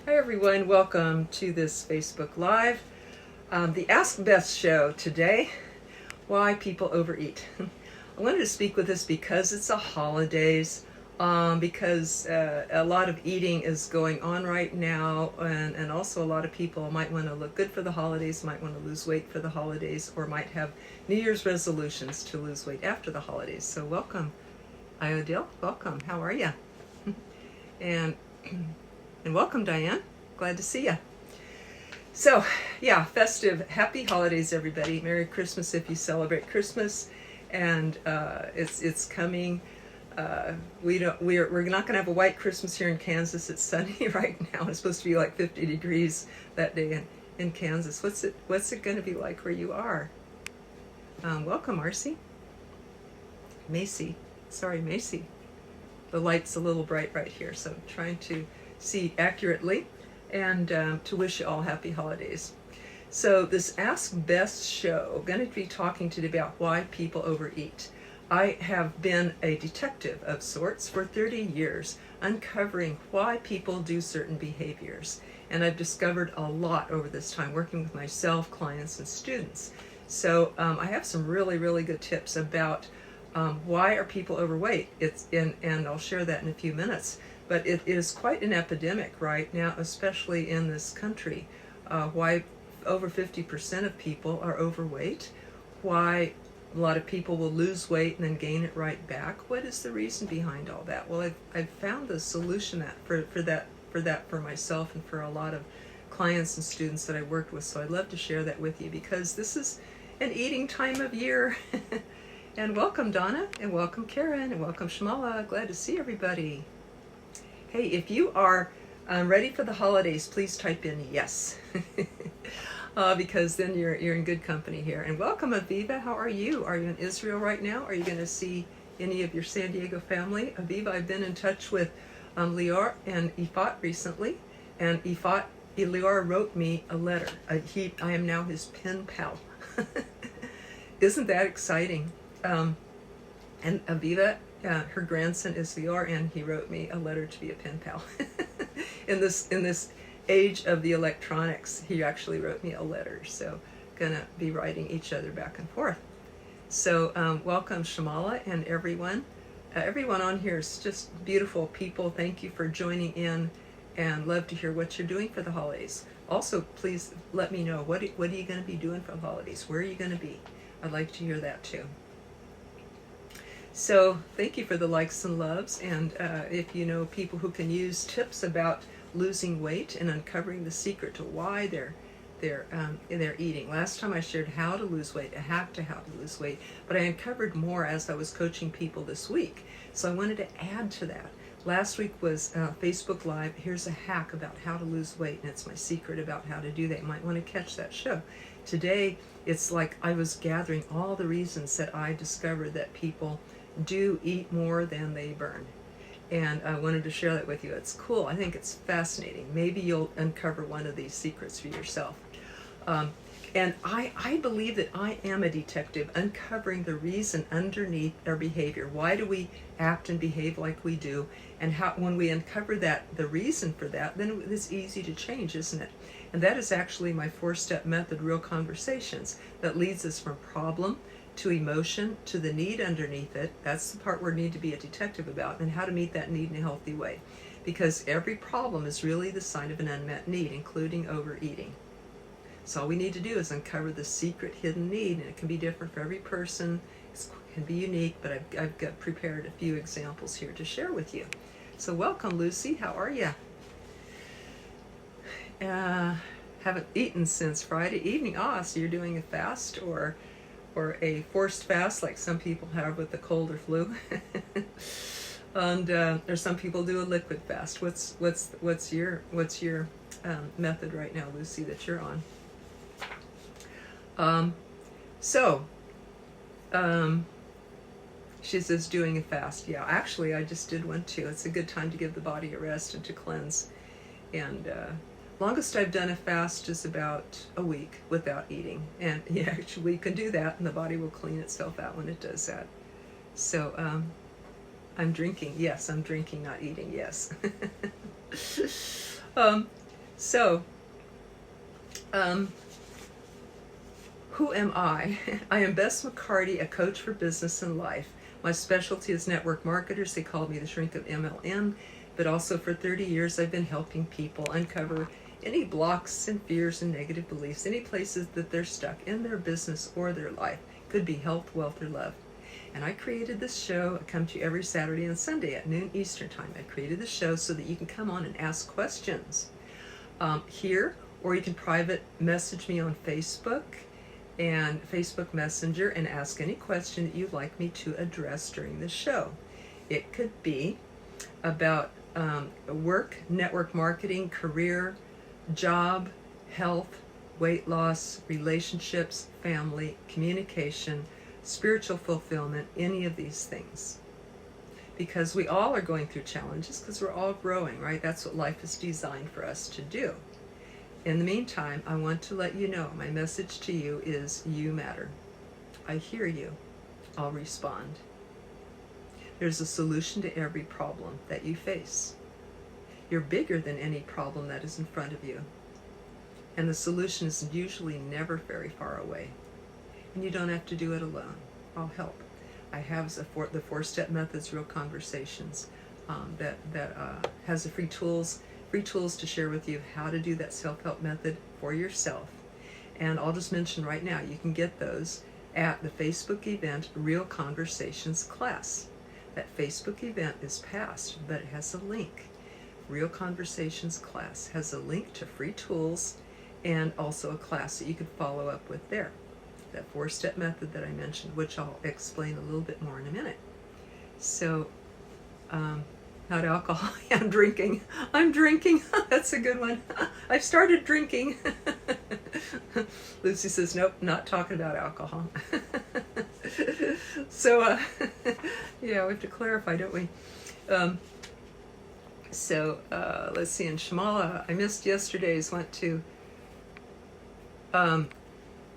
Hi everyone, welcome to this Facebook Live. The Ask Bess show today, why people overeat. I wanted to speak with this because it's the holidays, because a lot of eating is going on right now, and also a lot of people might want to look good for the holidays, might want to lose weight for the holidays, or might have New Year's resolutions to lose weight after the holidays. So welcome, Iodil, welcome, how are you? And welcome, Diane. Glad to see you. So, yeah, festive, happy holidays, everybody. Merry Christmas if you celebrate Christmas, and it's coming. We're not going to have a white Christmas here in Kansas. It's sunny right now. It's supposed to be like 50 degrees that day in Kansas. What's it going to be like where you are? Welcome, Marcy. Macy. The light's a little bright right here, so I'm trying to see accurately, and to wish you all happy holidays. So this Ask Bess show, I'm going to be talking today about why people overeat. I have been a detective of sorts for 30 years, uncovering why people do certain behaviors. And I've discovered a lot over this time working with myself, clients, and students. So I have some really, really good tips about why are people overweight. And I'll share that in a few minutes. But it is quite an epidemic right now, especially in this country. Why over 50% of people are overweight. Why a lot of people will lose weight and then gain it right back. What is the reason behind all that? Well, I've found the solution for myself and for a lot of clients and students that I worked with. So I'd love to share that with you because this is an eating time of year. And welcome, Donna, and welcome, Karen, and welcome, Shamala. Glad to see everybody. Hey, if you are ready for the holidays, please type in yes, because then you're in good company here. And welcome, Aviva. How are you? Are you in Israel right now? Are you going to see any of your San Diego family? Aviva, I've been in touch with Lior and Ifat recently, and Lior wrote me a letter. I am now his pen pal. Isn't that exciting? And Aviva, her grandson is Lior, and he wrote me a letter to be a pen pal. in this age of the electronics, he actually wrote me a letter. So, gonna be writing each other back and forth. So, welcome, Shamala, and everyone. Everyone on here is just beautiful people. Thank you for joining in, and love to hear what you're doing for the holidays. Also, please let me know what are you going to be doing for the holidays. Where are you going to be? I'd like to hear that too. So thank you for the likes and loves, and if you know people who can use tips about losing weight and uncovering the secret to why they're eating. Last time I shared how to lose weight, how to lose weight, but I uncovered more as I was coaching people this week. So I wanted to add to that. Last week was Facebook Live. Here's a hack about how to lose weight, and it's my secret about how to do that. You might want to catch that show. Today, it's like I was gathering all the reasons that I discovered that people do eat more than they burn. And I wanted to share that with you. It's cool. I think it's fascinating. Maybe you'll uncover one of these secrets for yourself. And I believe that I am a detective, uncovering the reason underneath our behavior. Why do we act and behave like we do? And how, when we uncover that, the reason for that, then it's easy to change, isn't it? And that is actually my 4-step method, Real Conversations, that leads us from problem to emotion, to the need underneath it. That's the part we need to be a detective about, and how to meet that need in a healthy way. Because every problem is really the sign of an unmet need, including overeating. So all we need to do is uncover the secret hidden need, and it can be different for every person. It can be unique, but I've got prepared a few examples here to share with you. So welcome, Lucy. How are you? Haven't eaten since Friday evening. So you're doing a fast or a forced fast like some people have with the cold or flu. And or some people do a liquid fast. What's your method right now, Lucy, that you're on? She says doing a fast. Yeah, actually I just did one too. It's a good time to give the body a rest and to cleanse. And longest I've done a fast is about a week without eating. And yeah, actually we can do that and the body will clean itself out when it does that. So I'm drinking. Yes, I'm drinking, not eating. Yes. So, who am I? I am Bess McCarty, a coach for business and life. My specialty is network marketers. They call me the shrink of MLM, but also for 30 years I've been helping people uncover any blocks and fears and negative beliefs, any places that they're stuck in their business or their life. Could be health, wealth, or love. And I created this show. I come to you every Saturday and Sunday at noon Eastern time. I created this show so that you can come on and ask questions here, or you can private message me on Facebook and Facebook Messenger and ask any question that you'd like me to address during the show. It could be about work, network marketing, career, job, health, weight loss, relationships, family, communication, spiritual fulfillment, any of these things. Because we all are going through challenges, because we're all growing, right? That's what life is designed for us to do. In the meantime, I want to let you know, my message to you is you matter. I hear you. I'll respond. There's a solution to every problem that you face. You're bigger than any problem that is in front of you. And the solution is usually never very far away. And you don't have to do it alone. I'll help. I have the 4-step methods, real conversations, that has the free tools to share with you how to do that self-help method for yourself. And I'll just mention right now, you can get those at the Facebook event, Real Conversations class. That Facebook event is past, but it has a link. Real Conversations class has a link to free tools and also a class that you can follow up with there. That 4-step method that I mentioned, which I'll explain a little bit more in a minute. So, not alcohol. I'm drinking. That's a good one. I've started drinking. Lucy says, nope, not talking about alcohol. So, yeah, we have to clarify, don't we? Let's see, in Shamala, I missed yesterday's,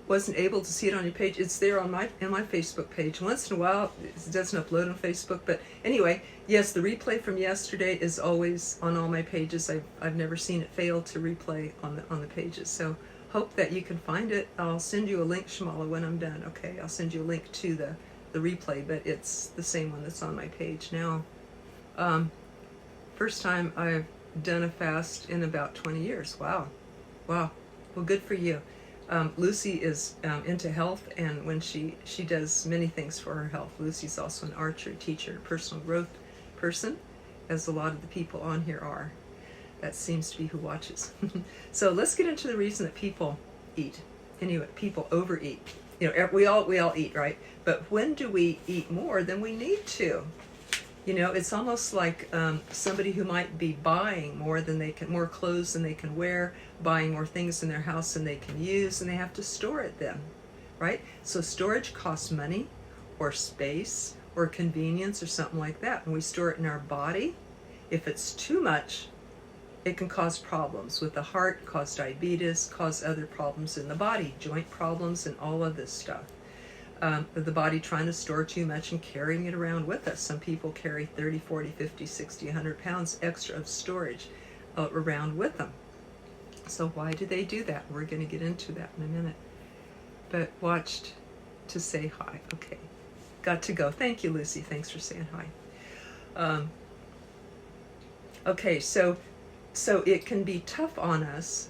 wasn't able to see it on your page. It's there on my Facebook page. Once in a while, it doesn't upload on Facebook, but anyway, yes, the replay from yesterday is always on all my pages. I've never seen it fail to replay on the pages. So hope that you can find it. I'll send you a link, Shamala, when I'm done. Okay, I'll send you a link to the replay, but it's the same one that's on my page now. First time I've done a fast in about 20 years. Wow. Well, good for you. Lucy is into health, and when she does many things for her health. Lucy's also an archer, teacher, personal growth person, as a lot of the people on here are. That seems to be who watches. So let's get into the reason that people eat. Anyway, people overeat. You know, we all eat, right? But when do we eat more than we need to? You know, it's almost like somebody who might be buying more clothes than they can wear, buying more things in their house than they can use, and they have to store it then, right? So storage costs money or space or convenience or something like that. When we store it in our body, if it's too much, it can cause problems with the heart, cause diabetes, cause other problems in the body, joint problems, and all of this stuff. The body trying to store too much and carrying it around with us. Some people carry 30, 40, 50, 60, 100 pounds extra of storage around with them. So why do they do that? We're going to get into that in a minute. But watched to say hi. Okay. Got to go. Thank you, Lucy. Thanks for saying hi. Okay, so it can be tough on us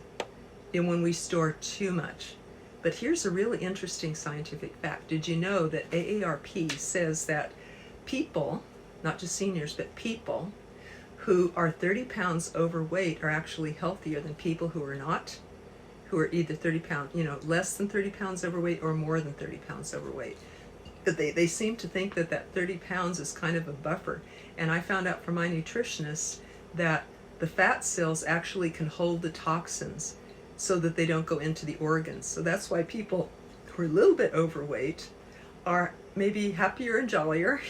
when we store too much. But here's a really interesting scientific fact. Did you know that AARP says that people, not just seniors, but people who are 30 pounds overweight are actually healthier than people who are not, who are either 30 pounds, less than 30 pounds overweight or more than 30 pounds overweight. They seem to think that 30 pounds is kind of a buffer. And I found out from my nutritionist that the fat cells actually can hold the toxins so that they don't go into the organs. So that's why people who are a little bit overweight are maybe happier and jollier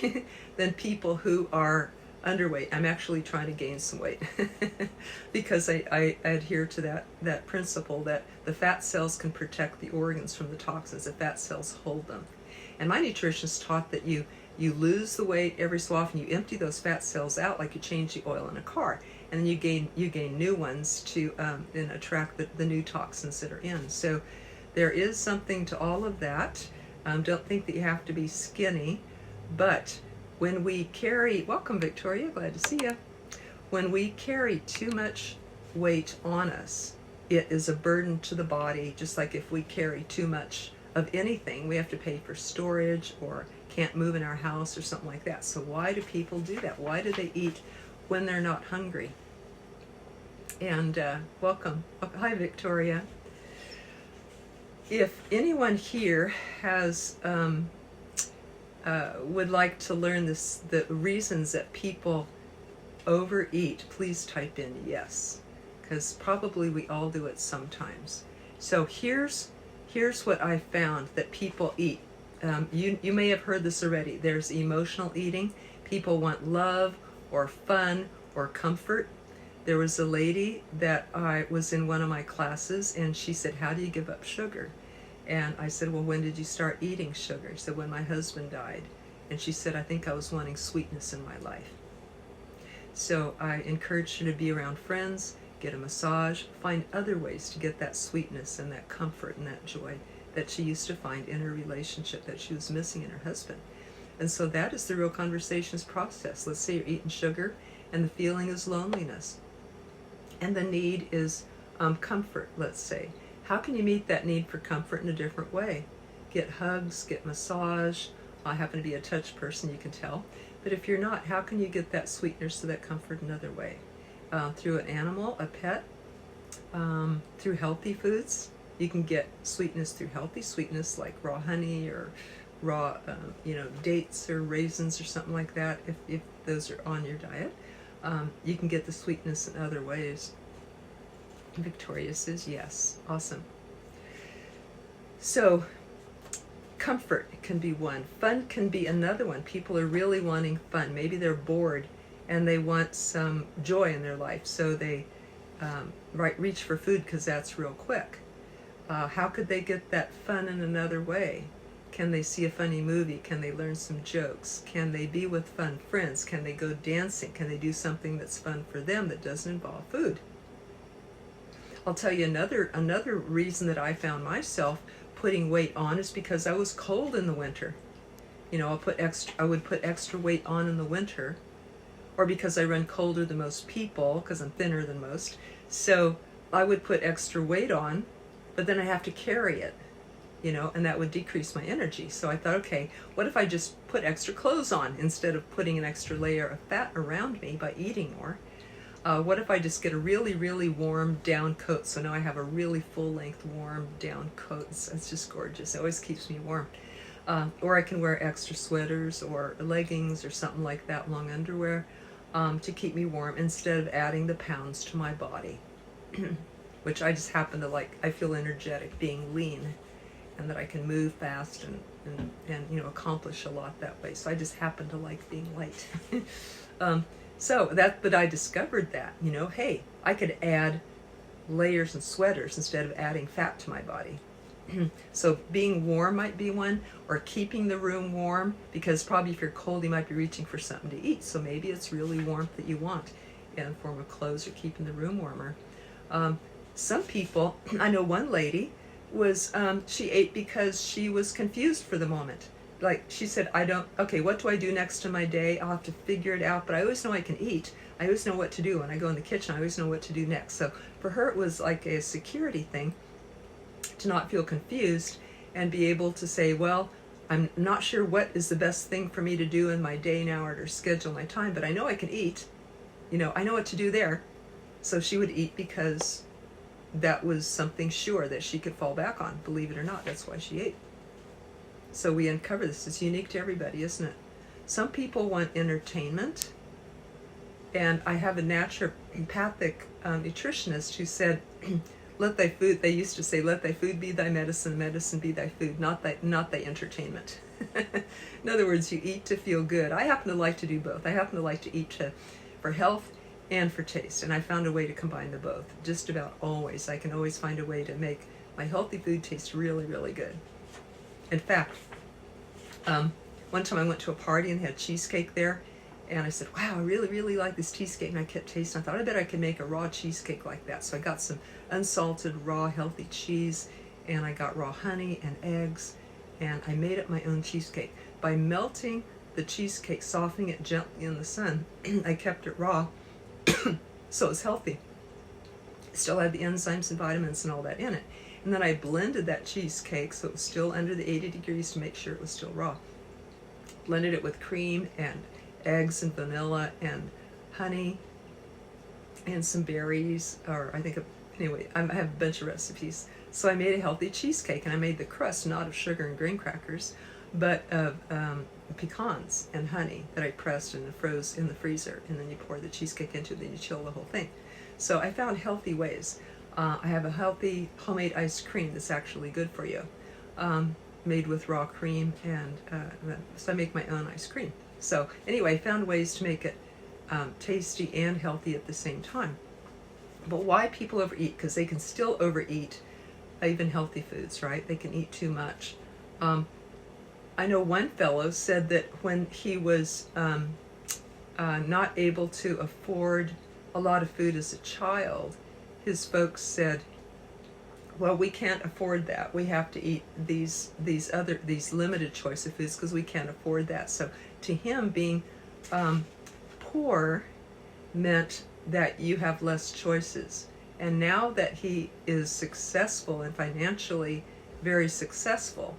than people who are underweight. I'm actually trying to gain some weight because I adhere to that principle that the fat cells can protect the organs from the toxins. The fat cells hold them. And my nutritionist taught that you lose the weight every so often. You empty those fat cells out like you change the oil in a car. and then you gain new ones to and attract the new toxins that are in. So there is something to all of that. Don't think that you have to be skinny, but when we carry, welcome Victoria, glad to see you. When we carry too much weight on us, it is a burden to the body, just like if we carry too much of anything, we have to pay for storage or can't move in our house or something like that. So why do people do that? Why do they eat when they're not hungry? And welcome. Oh, hi, Victoria. If anyone here has would like to learn the reasons that people overeat, please type in yes, because probably we all do it sometimes. So here's what I found that people eat. You may have heard this already. There's emotional eating. People want love or fun or comfort. There was a lady that I was in one of my classes, and she said, how do you give up sugar? And I said, well, when did you start eating sugar? She said, when my husband died. And she said, I think I was wanting sweetness in my life. So I encouraged her to be around friends, get a massage, find other ways to get that sweetness and that comfort and that joy that she used to find in her relationship that she was missing in her husband. And so that is the real conversations process. Let's say you're eating sugar and the feeling is loneliness. And the need is comfort, let's say. How can you meet that need for comfort in a different way? Get hugs, get massage. I happen to be a touch person, you can tell. But if you're not, how can you get that sweetness to that comfort another way? Through an animal, a pet, through healthy foods. You can get sweetness through healthy sweetness like raw honey or raw dates or raisins or something like that, if those are on your diet. You can get the sweetness in other ways. Victoria says yes. Awesome. So comfort can be one. Fun can be another one. People are really wanting fun. Maybe they're bored and they want some joy in their life, so they reach for food because that's real quick. How could they get that fun in another way? Can they see a funny movie? Can they learn some jokes? Can they be with fun friends? Can they go dancing? Can they do something that's fun for them that doesn't involve food? I'll tell you another reason that I found myself putting weight on is because I was cold in the winter. I would put extra weight on in the winter, or because I run colder than most people, because I'm thinner than most. So I would put extra weight on, but then I have to carry it, and that would decrease my energy. So I thought, okay, what if I just put extra clothes on instead of putting an extra layer of fat around me by eating more? What if I just get a really, really warm down coat? So now I have a really full-length warm down coat. It's just gorgeous. It always keeps me warm. Or I can wear extra sweaters or leggings or something like that, long underwear, to keep me warm instead of adding the pounds to my body, which I just happen to like. I feel energetic being lean, and that I can move fast and accomplish a lot that way. So I just happen to like being light. But I discovered that, hey, I could add layers and sweaters instead of adding fat to my body. So being warm might be one, or keeping the room warm, because probably if you're cold, you might be reaching for something to eat. So maybe it's really warmth that you want in the form of clothes or keeping the room warmer. Some people, I know one lady was, she ate because she was confused for the moment. Like she said, what do I do next in my day? I'll have to figure it out, but I always know I can eat. I always know what to do. When I go in the kitchen, I always know what to do next. So for her, it was like a security thing to not feel confused and be able to say, well, I'm not sure what is the best thing for me to do in my day now, or to schedule my time, but I know I can eat. I know what to do there. So she would eat because that was something sure that she could fall back on. Believe it or not, that's why she ate. So we uncover this. It's unique to everybody, isn't it? Some people want entertainment. And I have a naturopathic nutritionist who said, they used to say, let thy food be thy medicine, medicine be thy food, not thy entertainment. In other words, you eat to feel good. I happen to like to do both. I happen to like to eat for health and for taste. And I found a way to combine the both. Just about always. I can always find a way to make my healthy food taste really, really good. In fact, one time I went to a party and had cheesecake there, And I said, wow, I really, really like this cheesecake. And I kept tasting. I thought, I bet I could make a raw cheesecake like that. So I got some unsalted, raw, healthy cheese, and I got raw honey and eggs, and I made up my own cheesecake. By melting the cheesecake, softening it gently in the sun, I kept it raw, so it was healthy. It still had the enzymes and vitamins and all that in it. And then I blended that cheesecake so it was still under the 80 degrees to make sure it was still raw. Blended it with cream and eggs and vanilla and honey and some berries, or I think, anyway, I have a bunch of recipes. So I made a healthy cheesecake, and I made the crust not of sugar and graham crackers, but of pecans and honey that I pressed and froze in the freezer, and then you pour the cheesecake into it, then you chill the whole thing. So I found healthy ways. I have a healthy homemade ice cream that's actually good for you, made with raw cream, and so I make my own ice cream. So anyway, I found ways to make it tasty and healthy at the same time. But why people overeat? Because they can still overeat even healthy foods, right? They can eat too much. I know one fellow said that when he was not able to afford a lot of food as a child, his folks said, well, we can't afford that. We have to eat these limited choice of foods because we can't afford that. So to him, being poor meant that you have less choices. And now that he is successful and financially very successful,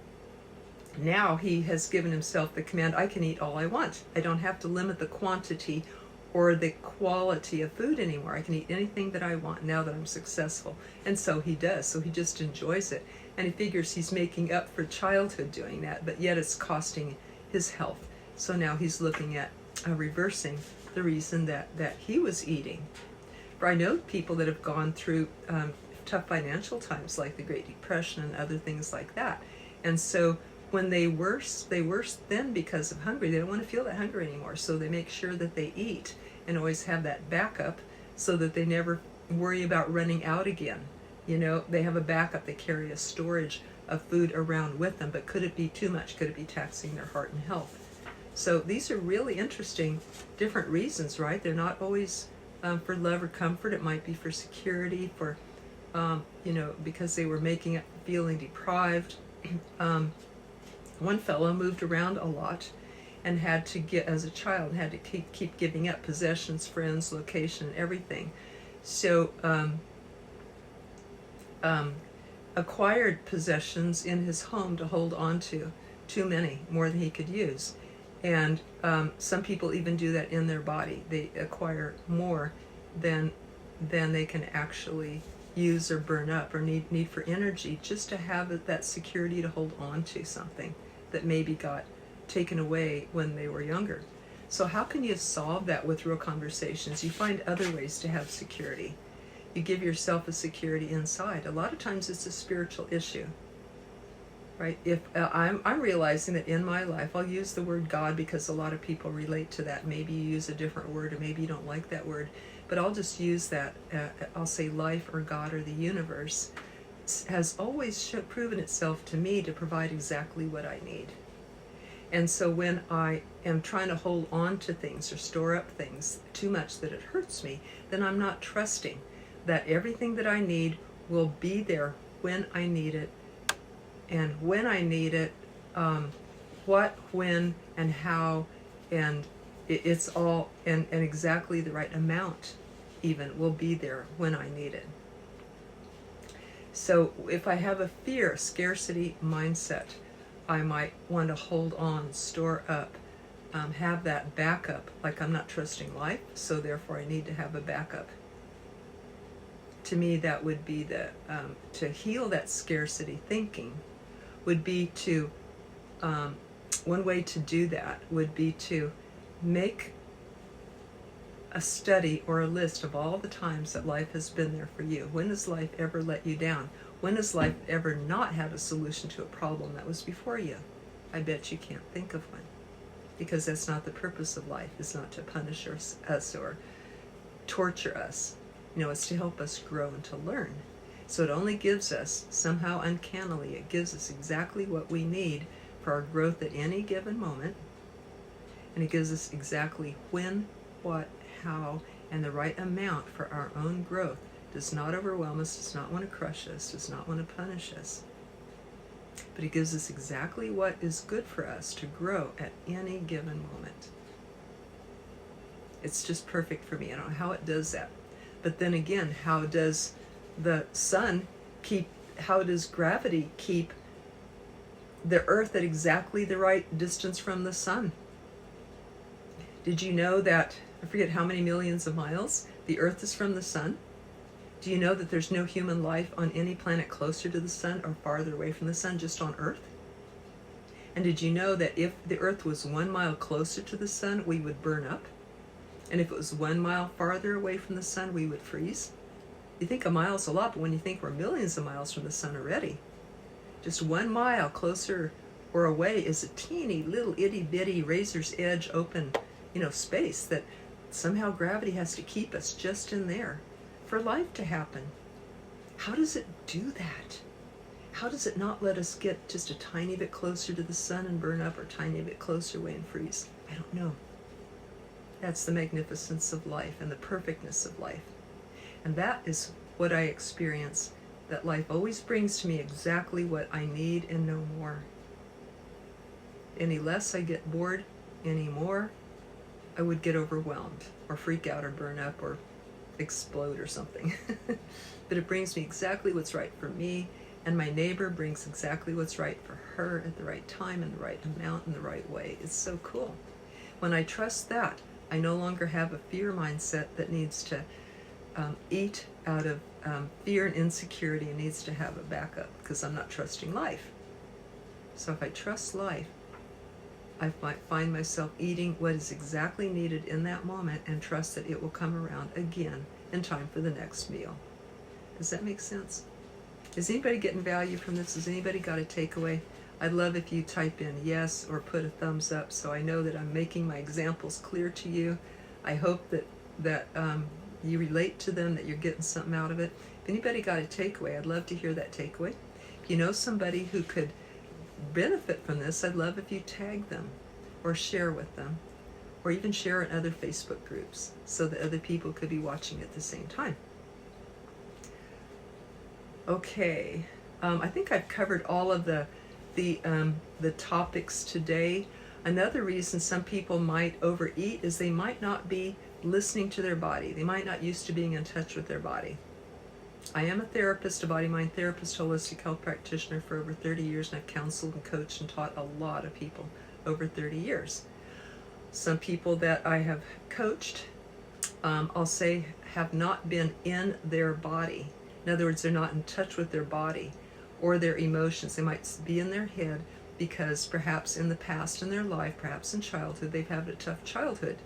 now he has given himself the command, I can eat all I want. I don't have to limit the quantity or the quality of food anymore. I can eat anything that I want now that I'm successful. And so he does. So he just enjoys it. And he figures he's making up for childhood doing that, but yet it's costing his health. So now he's looking at reversing the reason that he was eating. For I know people that have gone through tough financial times like the Great Depression and other things like that. And so when they worse then because of hunger. They don't want to feel that hunger anymore. So they make sure that they eat and always have that backup so that they never worry about running out again. You know, they have a backup. They carry a storage of food around with them. But could it be too much? Could it be taxing their heart and health? So these are really interesting, different reasons, right? They're not always for love or comfort. It might be for security, for, because they were making up feeling deprived. One fellow moved around a lot and had to get, as a child, had to keep giving up possessions, friends, location, and everything. So acquired possessions in his home to hold on to, too many, more than he could use. And some people even do that in their body. They acquire more than they can actually use or burn up or need for energy, just to have that security to hold on to something that maybe got taken away when they were younger. So how can you solve that with real conversations? You find other ways to have security. You give yourself a security inside. A lot of times it's a spiritual issue, right? If I'm realizing that in my life, I'll use the word God because a lot of people relate to that. Maybe you use a different word, or maybe you don't like that word, but I'll just use that. I'll say life or God or the universe has always proven itself to me to provide exactly what I need. And so when I am trying to hold on to things or store up things too much that it hurts me, then I'm not trusting that everything that I need will be there when I need it. And when I need it, what, when, and how, and it's all, and exactly the right amount even will be there when I need it. So if I have a fear, scarcity mindset, I might want to hold on, store up, have that backup, like I'm not trusting life, so therefore I need to have a backup. To me, that would be to heal that scarcity thinking would be to, one way to do that would be to make a study or a list of all the times that life has been there for you. When has life ever let you down? When has life ever not had a solution to a problem that was before you? I bet you can't think of one, because that's not the purpose of life. It's not to punish us or torture us. It's to help us grow and to learn. So it only gives us, somehow uncannily, it gives us exactly what we need for our growth at any given moment. And He gives us exactly when, what, how, and the right amount for our own growth. Does not overwhelm us, does not want to crush us, does not want to punish us. But He gives us exactly what is good for us to grow at any given moment. It's just perfect for me. I don't know how it does that. But then again, how does the sun how does gravity keep the earth at exactly the right distance from the sun? Did you know that, I forget how many millions of miles, the earth is from the sun? Do you know that there's no human life on any planet closer to the sun or farther away from the sun, just on Earth? And did you know that if the earth was 1 mile closer to the sun, we would burn up? And if it was 1 mile farther away from the sun, we would freeze? You think a mile is a lot, but when you think we're millions of miles from the sun already, just 1 mile closer or away is a teeny little itty bitty razor's edge open, space that somehow gravity has to keep us just in there for life to happen. How does it do that? How does it not let us get just a tiny bit closer to the sun and burn up, or a tiny bit closer away and freeze? I don't know. That's the magnificence of life and the perfectness of life. And that is what I experience, that life always brings to me exactly what I need and no more. Any less I get bored, any more I would get overwhelmed or freak out or burn up or explode or something. But it brings me exactly what's right for me, and my neighbor brings exactly what's right for her at the right time and the right amount and the right way. It's so cool. When I trust that, I no longer have a fear mindset that needs to eat out of fear and insecurity and needs to have a backup, because I'm not trusting life. So if I trust life, I might find myself eating what is exactly needed in that moment and trust that it will come around again in time for the next meal. Does that make sense? Is anybody getting value from this? Has anybody got a takeaway? I'd love if you type in yes or put a thumbs up so I know that I'm making my examples clear to you. I hope that you relate to them, that you're getting something out of it. If anybody got a takeaway, I'd love to hear that takeaway. If you know somebody who could benefit from this, I'd love if you tag them or share with them, or even share in other Facebook groups so that other people could be watching at the same time. Okay, I think I've covered all of the topics today. Another reason some people might overeat is they might not be listening to their body. They might not used to being in touch with their body. I am a therapist, a body-mind therapist, holistic health practitioner for over 30 years, and I've counseled and coached and taught a lot of people over 30 years. Some people that I have coached, I'll say, have not been in their body. In other words, they're not in touch with their body or their emotions. They might be in their head because perhaps in the past in their life, perhaps in childhood, they've had a tough childhood.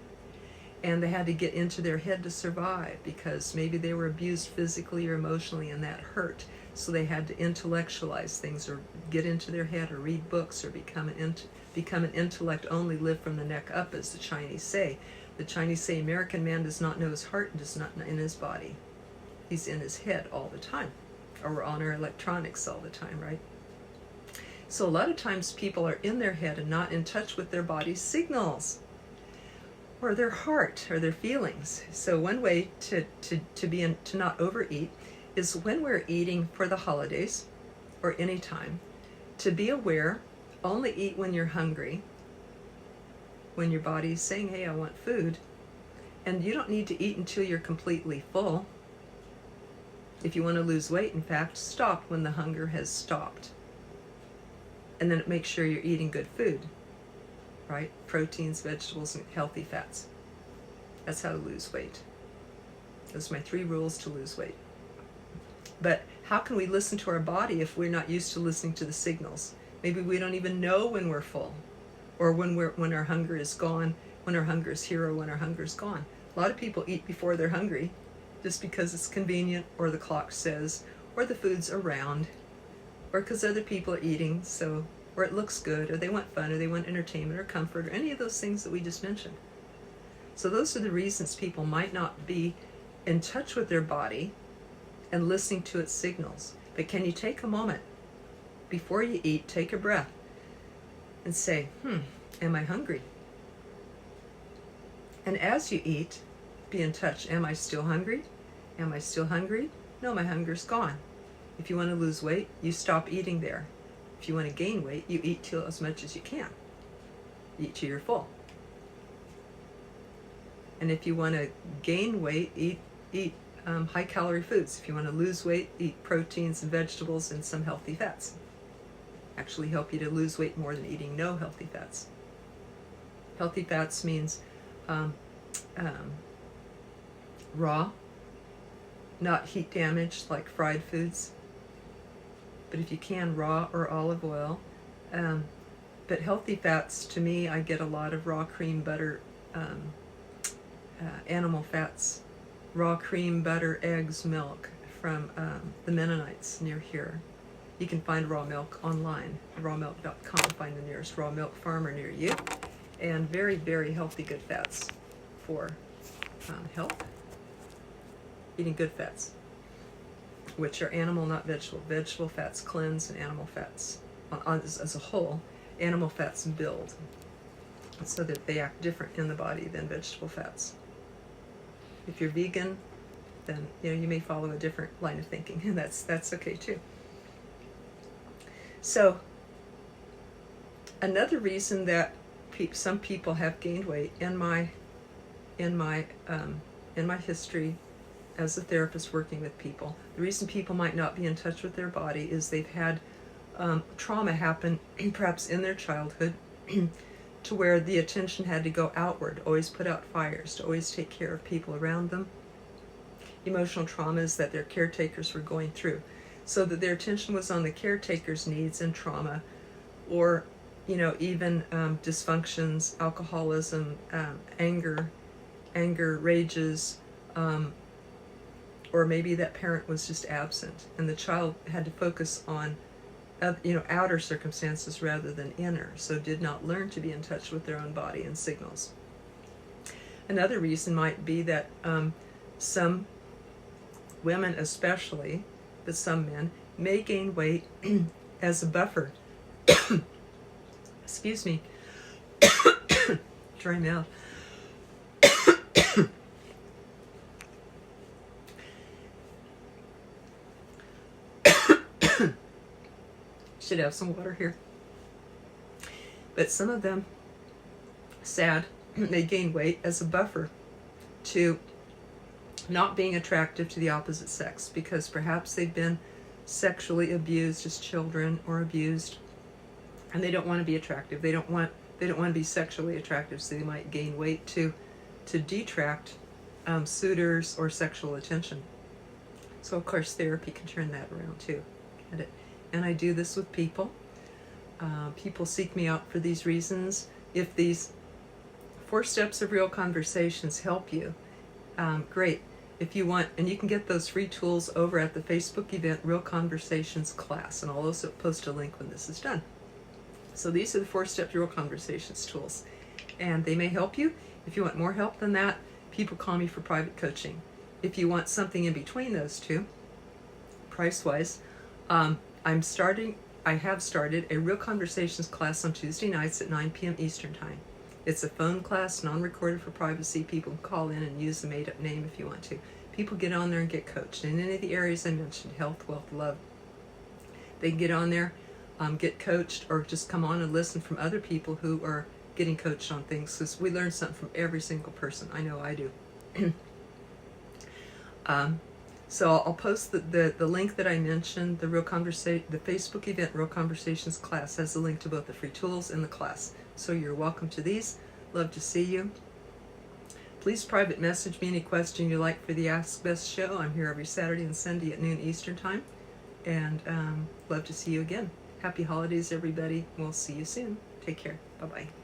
And they had to get into their head to survive because maybe they were abused physically or emotionally and that hurt. So they had to intellectualize things or get into their head or read books or become an intellect only, live from the neck up, as the Chinese say. The Chinese say American man does not know his heart and does not know in his body. He's in his head all the time, or we're on our electronics all the time, right? So a lot of times people are in their head and not in touch with their body's signals, or their heart, or their feelings. So one way to not overeat is when we're eating for the holidays or any time, to be aware, only eat when you're hungry, when your body's saying, hey, I want food, and you don't need to eat until you're completely full. If you want to lose weight, in fact, stop when the hunger has stopped. And then make sure you're eating good food. Right? Proteins, vegetables, and healthy fats. That's how to lose weight. Those are my 3 rules to lose weight. But how can we listen to our body if we're not used to listening to the signals? Maybe we don't even know when we're full, or when our hunger is gone, when our hunger is here, or when our hunger is gone. A lot of people eat before they're hungry, just because it's convenient, or the clock says, or the food's around, or because other people are eating, so, or it looks good, or they want fun, or they want entertainment, or comfort, or any of those things that we just mentioned. So those are the reasons people might not be in touch with their body and listening to its signals. But can you take a moment before you eat, take a breath, and say, am I hungry? And as you eat, be in touch. Am I still hungry? Am I still hungry? No, my hunger's gone. If you want to lose weight, you stop eating there. If you want to gain weight, you eat till as much as you can. Eat till you're full. And if you want to gain weight, eat high-calorie foods. If you want to lose weight, eat proteins and vegetables and some healthy fats. Actually help you to lose weight more than eating no healthy fats. Healthy fats means raw, not heat damaged like fried foods. But if you can, raw or olive oil. But healthy fats, to me, I get a lot of raw cream, butter, animal fats, raw cream, butter, eggs, milk from the Mennonites near here. You can find raw milk online, rawmilk.com, find the nearest raw milk farmer near you. And very, very healthy, good fats for health. Eating good fats, which are animal, not vegetable. Vegetable fats cleanse, and animal fats, as a whole, animal fats build, so that they act different in the body than vegetable fats. If you're vegan, then you may follow a different line of thinking, and that's okay too. So another reason that some people have gained weight in my history as a therapist working with people, the reason people might not be in touch with their body is they've had trauma happen perhaps in their childhood to where the attention had to go outward, always put out fires, to always take care of people around them. Emotional traumas that their caretakers were going through, so that their attention was on the caretaker's needs and trauma, or even dysfunctions, alcoholism, anger, rages, or maybe that parent was just absent and the child had to focus on outer circumstances rather than inner, so did not learn to be in touch with their own body and signals. Another reason might be that some women especially, but some men, may gain weight as a buffer. Excuse me. Dry mouth. Should have some water here. But some of them, sad, they gain weight as a buffer to not being attractive to the opposite sex, because perhaps they've been sexually abused as children or abused, and they don't want to be attractive. They don't want to be sexually attractive, so they might gain weight to detract suitors or sexual attention. So of course therapy can turn that around too. Get it? And I do this with people. People seek me out for these reasons. If these 4 steps of real conversations help you, great. If you want, and you can get those free tools over at the Facebook event, Real Conversations class, and I'll also post a link when this is done. So these are the 4 steps Real Conversations tools, and they may help you. If you want more help than that, people call me for private coaching. If you want something in between those two, price-wise, I have started a Real Conversations class on Tuesday nights at 9 p.m. Eastern Time. It's a phone class, non-recorded for privacy. People can call in and use a made-up name if you want to. People get on there and get coached in any of the areas I mentioned: health, wealth, love. They can get on there, get coached, or just come on and listen from other people who are getting coached on things, because we learn something from every single person. I know I do. So I'll post the link that I mentioned, the Facebook event Real Conversations class has a link to both the free tools and the class. So you're welcome to these. Love to see you. Please private message me any question you like for the Ask Bess show. I'm here every Saturday and Sunday at noon Eastern Time. And love to see you again. Happy holidays, everybody. We'll see you soon. Take care. Bye-bye.